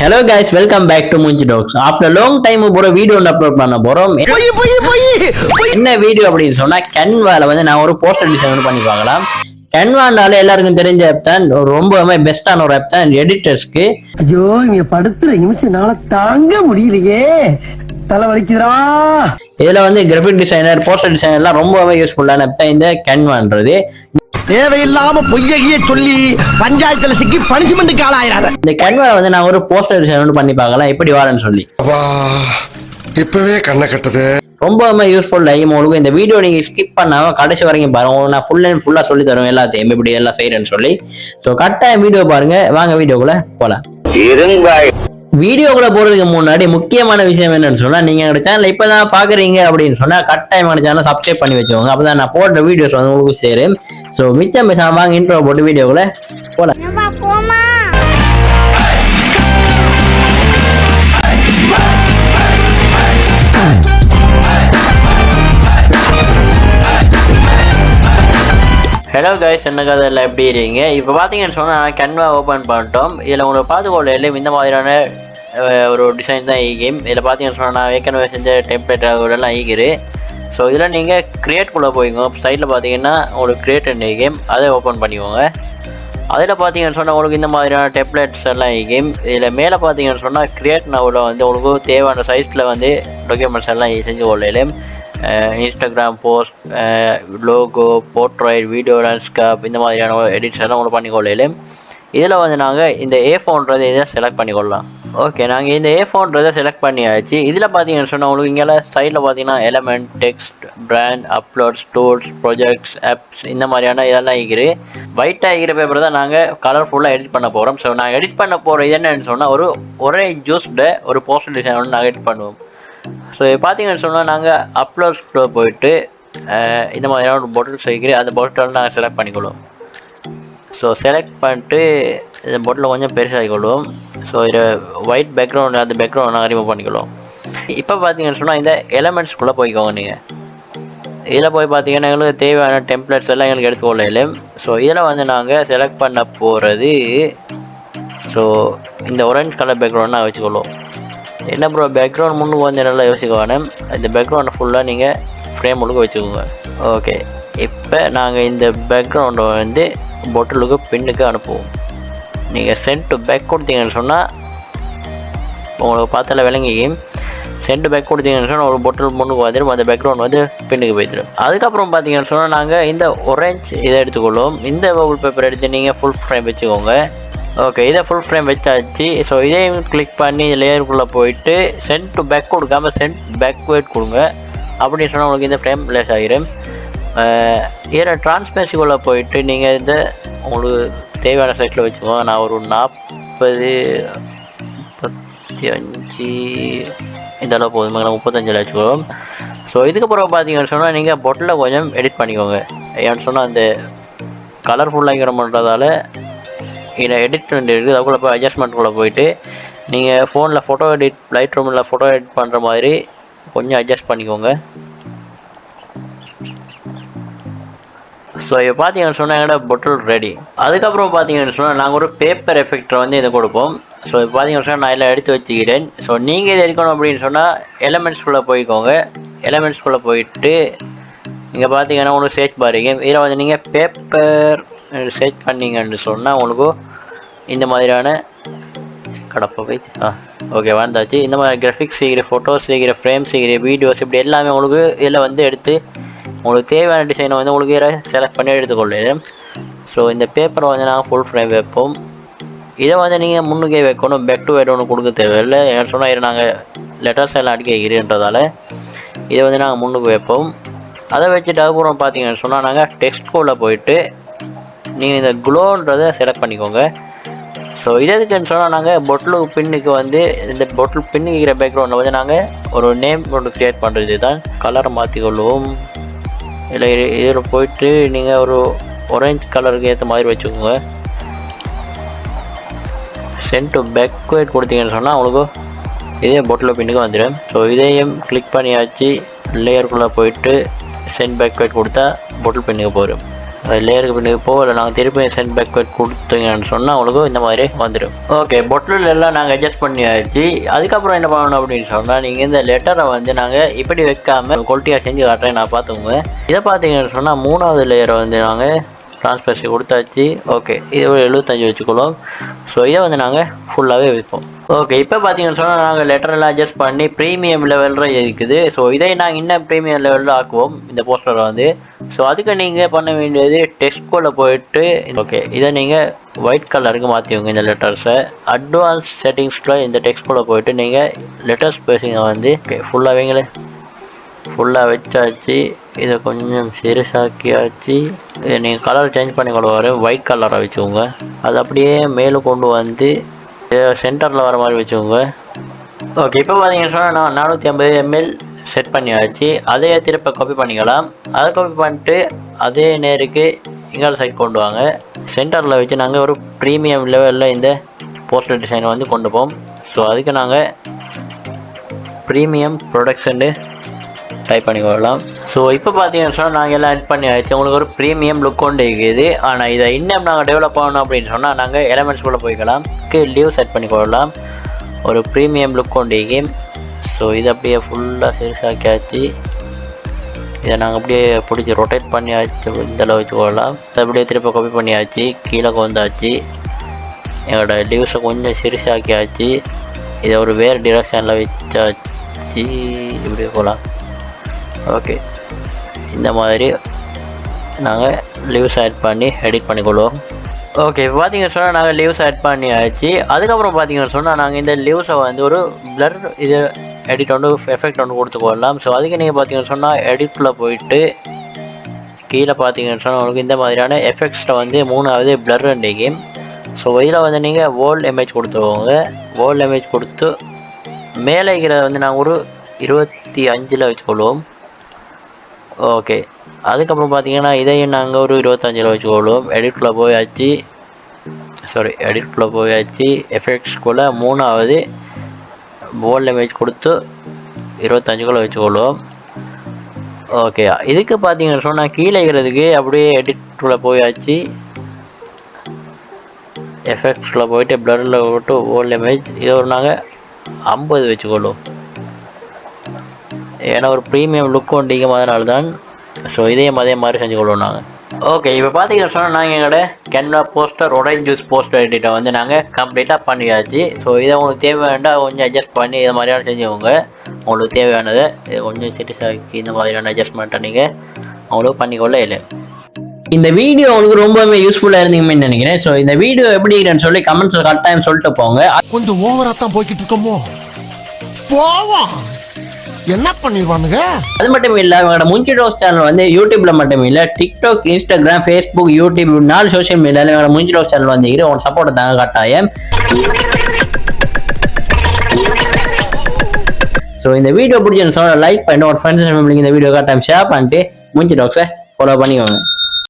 Hello guys, welcome back to Munchi Dogs. After a long time ஒரு video upload பண்ண போறோம். என்ன video அப்படின்னு சொன்னா Canva-ல வந்து நான் ஒரு போஸ்டர் டிசைன் பண்ணி பார்க்கலாம். Canva-னால எல்லாருக்கும் தெரிஞ்ச ஆப் தான், ரொம்பவே பெஸ்டான ஒரு ஆப் தான் எடிட்டர்ஸ்க்கு. ஐயோ இங்க படுத்துற நிமிஷம்னால தாங்க முடியலையே, தலை வலிக்குதுடா. இதுல வந்து கிராஃபிக் டிசைனர், போஸ்டர் டிசைனர் எல்லாம் ரொம்பவே யூஸ்ஃபுல்லான ஆப் தான் இந்த Canva-ன்றது. தேவையில்லாம பொய்யகிய சொல்லி பஞ்சாயத்துல சிக்கி பனிஷ்மெண்ட்டுக்கு ஆளாயிராத. இந்த Canva-ல வந்து நான் ஒரு போஸ்டர் டிசைன் பண்ணி பார்க்கலாம் எப்படி வாரன்னு சொல்லி. இப்பவே கண்ணை கட்டுது. ரொம்பவே யூஸ்ஃபுல் டைம். உங்களுக்கு இந்த வீடியோ நீங்க ஸ்கிப் பண்ணாம கடைசி வரைக்கும் பாருங்க. நான் ஃபுல்லா சொல்லி தருவேன் எல்லாத்தையும் எப்படி எல்லாம் செய்யறேன்னு சொல்லி. ஸோ கட்டாயம் வீடியோ பாருங்க. வாங்க வீடியோக்குள்ள போலாம். வீடியோக்குள்ள போறதுக்கு முன்னாடி முக்கியமான விஷயம் என்னன்னு சொன்னா, நீங்க என்னோட சேனல் இப்பதான் பாக்குறீங்க அப்படின்னு சொன்னா கட்டாயமான சேனல் சப்ஸ்கிரைப் பண்ணி வச்சுக்கோங்க. அப்பதான் நான் போடுற வீடியோஸ் வந்து உங்களுக்கு சேரும். ஸோ மிச்சம் பேசாம வாங்க இன்ட்ரோ போட்டு வீடியோக்குள்ள போலாம். ஹலோ கைஸ், என்ன கதை எல்லாம் எப்படி இருக்கீங்க? இப்போ பார்த்தீங்கன்னு சொன்னால் Canva ஓப்பன் பண்ணிட்டோம். இதில் உங்களுக்கு பார்த்துக்கொள்ள எல்லாம் இந்த மாதிரியான ஒரு டிசைன் தான் கேம். இதில் பார்த்தீங்கன்னு சொன்னால் நான் ஏற்கனவே செஞ்ச டெம்ப்ளேட் எல்லாம் ஈகிரு. ஸோ இதில் நீங்கள் க்ரியேட்குள்ளே போய்க்கோங்க. சைடில் பார்த்தீங்கன்னா உங்களுக்கு க்ரியேட் கேம் அதை ஓப்பன் பண்ணிக்கோங்க. அதில் பார்த்தீங்கன்னு சொன்னால் உங்களுக்கு இந்த மாதிரியான டெம்ப்ளேட்ஸ் எல்லாம் கேம். இதில் மேலே பார்த்தீங்கன்னு சொன்னால் க்ரியேட் நவுல வந்து உங்களுக்கு தேவையான சைஸில் வந்து டாக்குமெண்ட்ஸ் எல்லாம் செஞ்சு கொள்ளலாம். Instagram post, logo, portrait, video, landscape இந்த மாதிரியான எடிட்ஸ் எல்லாம் உங்களுக்கு பண்ணிக்கொள்ளலாம். இதில் வந்து நாங்கள் இந்த A4ன்றதை இதை செலக்ட் பண்ணிக்கொள்ளலாம். ஓகே, நாங்கள் இந்த A4ன்றதை செலக்ட் பண்ணியாச்சு. இதில் பார்த்தீங்கன்னு சொன்னால் உங்களுக்கு இங்கே சைடில் பார்த்தீங்கன்னா element, text, brand, uploads, tools, projects, apps இந்த மாதிரியான இதெல்லாம் இருக்கிற ஒயிட்டாக இருக்கிற பேப்பர் தான் நாங்கள் கலர்ஃபுல்லாக எடிட் பண்ண போகிறோம். ஸோ நாங்கள் எடிட் பண்ண போகிற இது என்னன்னு சொன்னால் ஒரே ஜூஸ்ட ஒரு போஸ்டர் டிசைன் ஒன்று நாங்கள் எடிட் பண்ணுவோம். ஸோ பார்த்தீங்கன்னு சொன்னால் நாங்கள் அப்லோட்ஸ்க்குள்ளே போயிட்டு இந்த மாதிரியான ஒரு பாட்டில் செய்கிறேன். அந்த பாட்டில் நாங்கள் செலக்ட் பண்ணிக்கொள்வோம். ஸோ செலக்ட் பண்ணிட்டு இந்த பாட்டில் கொஞ்சம் பெருசாகிக்கொள்வோம். ஸோ இதை ஒயிட் பேக்ரவுண்ட், அந்த பேக்ரவுண்ட் நாங்கள் ரிமூவ் பண்ணிக்கொள்வோம். இப்போ பார்த்தீங்கன்னு சொன்னால் இந்த எலமெண்ட்ஸ்குள்ளே போய்க்கோங்க. நீங்கள் இதில் போய் பார்த்தீங்கன்னா எங்களுக்கு தேவையான டெம்ப்ளேட்ஸ் எல்லாம் எங்களுக்கு எடுத்துக்கொள்ளலாம். ஸோ இதில் வந்து நாங்கள் செலக்ட் பண்ண போகிறது ஸோ இந்த ஆரஞ்சு கலர் பேக்ரவுண்ட் நாங்கள் வச்சுக்கொள்வோம். என்ன ப்ரோ பேக்ரவுண்ட் முன்னுக்கு வந்து நல்லா யோசிக்க வேணும். இந்த பேக்ரவுண்டை ஃபுல்லாக நீங்கள் ஃப்ரேம் முழுக்க வச்சுக்கோங்க. ஓகே, இப்போ நாங்கள் இந்த பேக்ரவுண்டை வந்து பொட்டலுக்கு பின்னுக்கு அனுப்புவோம். நீங்கள் சென்ட் டு பேக் கொடுத்தீங்கன்னு சொன்னால் உங்களுக்கு பார்த்தால விளங்கி சென்ட் பேக் கொடுத்தீங்கன்னு சொன்னால் ஒரு பொட்டல் முன்னுக்கு வந்துடும், அந்த பேக்ரவுண்ட் வந்து பின்னுக்கு போய்த்திடும். அதுக்கப்புறம் பார்த்தீங்கன்னு சொன்னால் நாங்கள் இந்த ஒரேஞ்ச் இதை எடுத்துக்கொள்வோம். இந்த பபுள் பேப்பர் எடுத்து நீங்கள் ஃபுல் ஃப்ரேம் வச்சுக்கோங்க. ஓகே, இதை ஃபுல் ஃப்ரேம் வச்சாச்சு. ஸோ இதையும் கிளிக் பண்ணி லேயருக்குள்ளே போயிட்டு சென்ட் டு பேக் கொடுக்காமல் சென்ட் பேக்வேர்ட் கொடுங்க. அப்படின்னு சொன்னால் உங்களுக்கு இந்த ஃப்ரேம் லேஸ் ஆகிடும். இதில் டிரான்ஸ்பரன்சிக்குள்ளே போயிட்டு நீங்கள் இந்த உங்களுக்கு தேவையான சைட்டில் வச்சுக்கோங்க. நான் ஒரு 40, 35 இந்த அளவு போதும், 35 வச்சுக்கோம். ஸோ இதுக்கப்புறம் பார்த்தீங்கன்னு சொன்னால் நீங்கள் பொட்டில் கொஞ்சம் எடிட் பண்ணிக்கோங்க. ஏன்னு சொன்னால் அந்த கலர்ஃபுல்லாக பண்ணுறதால இதை எடிட் பண்ணி இருக்குது. அதுக்குள்ளே போய் அட்ஜஸ்ட்மெண்ட்டுக்குள்ளே போயிட்டு நீங்கள் ஃபோனில் ஃபோட்டோ எடிட், லைட் ரூமில் ஃபோட்டோ எடிட் பண்ணுற மாதிரி கொஞ்சம் அட்ஜஸ்ட் பண்ணிக்கோங்க. ஸோ இப்போ பார்த்தீங்கன்னு சொன்னால் எங்களோட பொட்டில் ரெடி. அதுக்கப்புறம் பார்த்தீங்கன்னு சொன்னால் நாங்கள் ஒரு பேப்பர் எஃபெக்டை வந்து இதை கொடுப்போம். ஸோ இப்போ பார்த்தீங்கன்னு சொன்னால் நான் எல்லாம் எடுத்து வச்சுக்கிறேன். ஸோ நீங்கள் இதை எடுக்கணும் அப்படின்னு சொன்னால் எலமெண்ட்ஸ்குள்ளே போய்க்கோங்க. எலமெண்ட்ஸ்குள்ளே போயிட்டு இங்கே பார்த்தீங்கன்னா உங்களுக்கு சர்ச் பாருங்க. இதில் வந்து நீங்கள் பேப்பர் சர்ச் பண்ணிங்கன்னு சொன்னால் உங்களுக்கு இந்த மாதிரியான கடப்பை போய் ஓகே வந்தாச்சு. இந்த மாதிரி கிராஃபிக்ஸ் செய்கிற, ஃபோட்டோஸ் செய்கிற, ஃப்ரேம் செய்கிற, வீடியோஸ் இப்படி எல்லாமே உங்களுக்கு இதில் வந்து எடுத்து உங்களுக்கு தேவையான டிசைனை வந்து உங்களுக்கு இதில் செலக்ட் பண்ணி எடுத்துக்கொள்ளலாம். ஸோ இந்த பேப்பரை வந்து நாங்கள் ஃபுல் ஃப்ரேம் வைப்போம். இதை வந்து நீங்கள் முன்னுக்கே வைக்கணும், பேக் டு வைட் ஒன்று கொடுக்க தேவையில்லை. ஏன்னு சொன்னால் இதை நாங்கள் லெட்டர்ஸ் எல்லாம் அடிக்க இருக்கிறன்றதால இதை வந்து நாங்கள் முன்னுக்கு வைப்போம். அதை வச்சுட்டு அதுக்கப்புறம் பார்த்தீங்கன்னு சொன்னால் நாங்கள் டெக்ஸ்ட்குள்ளே போயிட்டு நீங்கள் இந்த க்ளோன்றதை செலக்ட் பண்ணிக்கோங்க. ஸோ இது எதுக்குன்னு சொன்னால் நாங்கள் பொட்டில் பின்னுக்கு வந்து இந்த பொட்டில் பின்னுக்கிற பேக்ரவுண்டில் வந்து நாங்கள் ஒரு நேம் ஒன்று க்ரியேட் பண்ணுறது தான். கலரை மாற்றிக்கொள்வோம். இல்லை இதில் போயிட்டு நீங்கள் ஒரு ஆரஞ்சு கலருக்கு ஏற்ற மாதிரி வச்சுக்கோங்க. சென்ட் டு பேக்வேர்ட் கொடுத்தீங்கன்னு சொன்னால் உங்களுக்கு இதே பொட்டில் பின்னுக்கு வந்துடும். ஸோ இதையும் கிளிக் பண்ணியாச்சு. லேயருக்குள்ளே போயிட்டு சென்ட் பேக்வேர்ட் கொடுத்தா பொட்டில் பின்னுக்கு போயிடும். லேயருக்கு பின்னாடி போகல நாங்கள் திருப்பி சென்ட் பேக்வேர்ட் கொடுத்தீங்கன்னு சொன்னால் உங்களுக்கு இந்த மாதிரி வந்துடும். ஓகே, பொட்டில் எல்லாம் நாங்கள் அட்ஜஸ்ட் பண்ணியாச்சு. அதுக்கப்புறம் என்ன பண்ணணும் அப்படின்னு சொன்னால் நீங்கள் இந்த லெட்டரை வந்து நாங்கள் இப்படி வைக்காமல் குவாலிட்டியாக செஞ்சு காட்டுறேன், நான் பார்த்துக்கோங்க. இதை பார்த்தீங்கன்னு சொன்னால் 3வது லேயரை வந்து நாங்கள் ட்ரான்ஸ்பரன்சி கொடுத்தாச்சு. ஓகே, இது ஒரு 75 வச்சுக்கொள்ளும். ஸோ இதை வந்து நாங்கள் ஃபுல்லாகவே வைப்போம். ஓகே, இப்போ பார்த்தீங்கன்னு சொன்னால் நாங்கள் லெட்டரெல்லாம் அட்ஜஸ்ட் பண்ணி ப்ரீமியம் லெவலில் இருக்குது. ஸோ இதை நாங்கள் இன்னும் ப்ரீமியம் லெவலில் ஆக்குவோம் இந்த போஸ்டரை வந்து. ஸோ அதுக்கு நீங்கள் பண்ண வேண்டியது டெக்ஸ்ட்குள்ளே போயிட்டு ஓகே இதை நீங்கள் ஒயிட் கலருக்கு மாற்றிவோங்க இந்த லெட்டர்ஸை. அட்வான்ஸ் செட்டிங்ஸில் இந்த டெக்ஸ்ட்குள்ளே போயிட்டு நீங்கள் லெட்டர் ஸ்பேஸிங்கை வந்து ஓகே ஃபுல்லாக வைங்களே, ஃபுல்லாக வச்சாச்சு. இதை கொஞ்சம் சிறுசாக்கியாச்சு. நீங்கள் கலர் சேஞ்ச் பண்ணி கொண்டு வர ஒயிட் கலரை வச்சுக்கோங்க. அது அப்படியே மேலே கொண்டு வந்து சென்டரில் வர மாதிரி வச்சுக்கோங்க. ஓகே, இப்போ பார்த்தீங்கன்னு சொன்னால் நான் 450 ml செட் பண்ணியாச்சு. அதே திருப்ப காப்பி பண்ணிக்கலாம். அதை காப்பி பண்ணிட்டு அதே நேருக்கு இங்கால சைட் கொண்டு வாங்க. சென்டரில் வச்சு நாங்கள் ஒரு ப்ரீமியம் லெவலில் இந்த போஸ்டர் டிசைனை வந்து கொண்டு போவோம். ஸோ அதுக்கு நாங்கள் ப்ரீமியம் ப்ரொடக்ஷன்னு டைப் பண்ணிக்கொள்ளலாம். ஸோ இப்போ பார்த்தீங்கன்னு சொன்னால் நாங்கள் எல்லாம் ஆட் பண்ணி ஆச்சு. உங்களுக்கு ஒரு ப்ரீமியம் லுக் கொண்டு இருக்குது. ஆனால் இதை இன்னும் நாங்கள் டெவலப் பண்ணணும் அப்படின்னு சொன்னால் நாங்கள் எலமெண்ட்ஸ்குள்ளே போய்க்கலாம். லீவ் செட் பண்ணிக்கொள்ளலாம். ஒரு ப்ரீமியம் லுக் கொண்டு கேம். ஸோ இதை அப்படியே ஃபுல்லாக சிறுசாக்கியாச்சு. இதை நாங்கள் அப்படியே பிடிச்சி ரொட்டேட் பண்ணியாச்சு. இந்தளவு வச்சுக்கொள்ளலாம். இதை அப்படியே திருப்பி காப்பி பண்ணியாச்சு. கீழே வந்தாச்சு. எங்களோட லீவ்ஸை கொஞ்சம் சிறுசாக்கியாச்சு. இதை ஒரு வேறு டிரெக்ஷனில் வச்சாச்சு. இப்படியே போகலாம். ஓகே, இந்த மாதிரி நாங்கள் லீவ்ஸ் ஆட் பண்ணி எடிட் பண்ணிக்கொள்வோம். ஓகே, இப்போ பார்த்தீங்கன்னு சொன்னால் நாங்கள் லீவ்ஸ் ஆட் பண்ணியாச்சு. அதுக்கப்புறம் பார்த்தீங்கன்னு சொன்னால் நாங்கள் இந்த லீவ்ஸை வந்து ஒரு பிளர் இது எடிட் ஒன்று எஃபெக்ட் ஒன்று கொடுத்துக்கொள்ளலாம். ஸோ அதுக்கு நீங்கள் பார்த்தீங்கன்னு சொன்னால் எடிட்டில் போயிட்டு கீழே பார்த்தீங்கன்னு சொன்னால் உங்களுக்கு இந்த மாதிரியான எஃபெக்ட்ஸில் வந்து 3வது பிளர் கேம். ஸோ இதில் வந்து நீங்கள் வேர்ல்ட் இமேஜ் கொடுத்துக்கோங்க. வேர்ல்ட் இமேஜ் கொடுத்து மேலே இருக்கிறத வந்து நாங்கள் ஒரு 25 வச்சுக்கொள்வோம். ஓகே, அதுக்கப்புறம் பார்த்தீங்கன்னா இதையும் நாங்கள் ஒரு 25 வச்சுக்கொள்வோம். எடிட்டில் போயாச்சு. எஃபெக்ட்ஸ்குள்ளே 3வது வேர்ல்ட் இமேஜ் கொடுத்து 25 வச்சுக்கொள்வோம். ஓகே, இதுக்கு பார்த்தீங்கன்னு சொன்னால் கீழே இருக்கிறதுக்கு அப்படியே எடிட்டில் போயாச்சு. எஃபெக்ட்ஸில் போயிட்டு பிளரில் போட்டு வேர்ல்ட் இமேஜ் இதை ஒரு நாங்கள் 50 வச்சுக்கொள்வோம். ஏன்னா ஒரு ப்ரீமியம் லுக் ஒன்றிக்கும் அதனால தான். ஸோ இதையும் அதே மாதிரி செஞ்சு கொள்வோம் நாங்கள். ஓகே, இப்போ பார்த்தீங்கன்னு சொன்னால் நாங்கள் எங்களோட Canva poster orange juice poster எடிட்டை வந்து நாங்கள் கம்ப்ளீட்டாக பண்ணியாச்சு. ஸோ இதை உங்களுக்கு தேவையானதா கொஞ்சம் அட்ஜஸ்ட் பண்ணி இது மாதிரியான செஞ்சுக்கோங்க. உங்களுக்கு தேவையானதை இது கொஞ்சம் சிட்டிஸாக்கி இந்த மாதிரியான அட்ஜஸ்ட்மெண்ட்டை நீங்கள் அவங்களுக்கு பண்ணிக்கொள்ள இல்லை. இந்த வீடியோ உங்களுக்கு ரொம்பவே யூஸ்ஃபுல்லாக இருந்தீங்கன்னு நினைக்கிறேன். ஸோ இந்த வீடியோ எப்படி இருக்குன்னு சொல்லி கமெண்ட்ஸில் கரெக்டாக சொல்லிட்டு போங்க. கொஞ்சம் ஓவரா தான் போய்கிட்டு இருக்கோமோ, போவோம் என்ன பண்ணிடுவானுங்க. அது மட்டும் இல்லை, அவங்களோட முஞ்சி ரோஸ் சேனல் வந்து யூடியூப்ல மட்டும் இல்லை, TikTok, Instagram, Facebook, YouTube 4 social மீடியாவில் எங்களோட முஞ்சி ரோஸ் சேனல் வந்து உங்க சப்போர்ட் தாங்க கட்டாயம். ஸோ இந்த வீடியோ பிடிச்சிருந்தா லைக் பண்ணிட்டு உங்க ஃப்ரெண்ட்ஸ் ஃபேமிலிக்கு இந்த வீடியோ கட்டாயம் ஷேர் பண்ணிட்டு முஞ்சி ரோக்ஸை ஃபாலோ பண்ணிக்கோங்க.